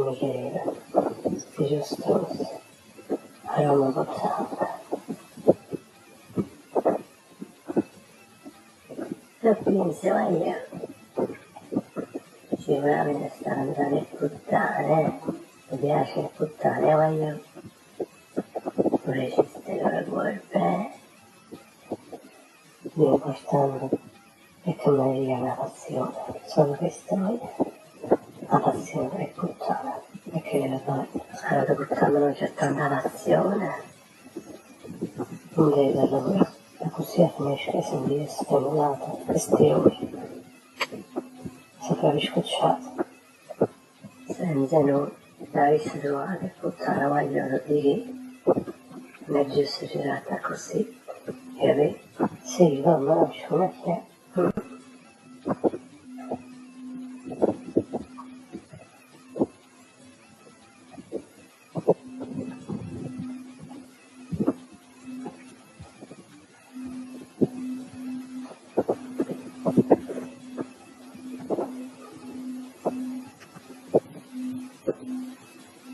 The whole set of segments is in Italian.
mi chiedeva, sti giustosi, a Roma portava. E quindi io, sicuramente stanno andando a puttane, mi piace le puttane, ma io pure esiste loro colpe. L'importante è che mi dia una passione, solo questo voglio, la passione per il puttane, perché poi alla puttana non c'è tanta passione, non devi dar lavoro, e così finisce che si vive stimolato, questi ore, si proprio scocciato, senza noi, la vista trovata e puttana vogliono di che non è giusto girata così, e sì, ma non c'è una che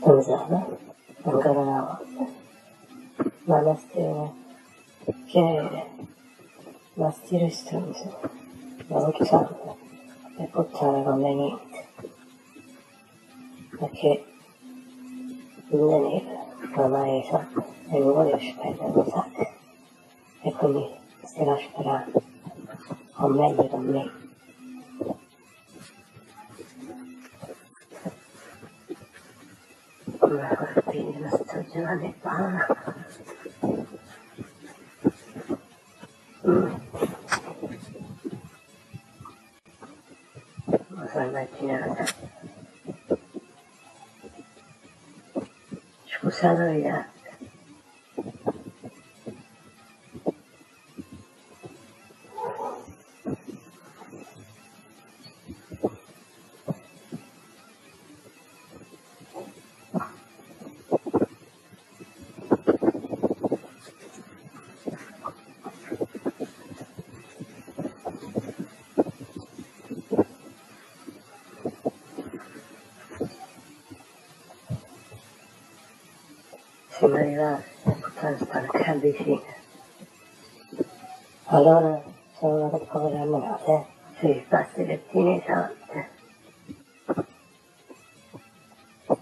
pensava, ancora una volta, ma la stile, la stile stronzo, la portata, e portare conveniente, perché non è ormai esatto, e non voglio spendere un sacco, e quindi si lascia sperare, o meglio con me. Ma quindi la stagione fa. Ma so immaginate. Scusate gli altri. Se mi arrivasse a portare stanca vicina. Allora sono una povera ammirata, sì, basta lettine esatte.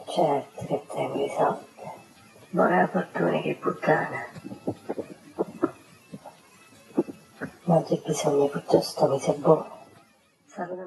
Certo che tengo i soldi. Buona fortuna che puttana. Ma c'è bisogno piuttosto che sia buono. Saluto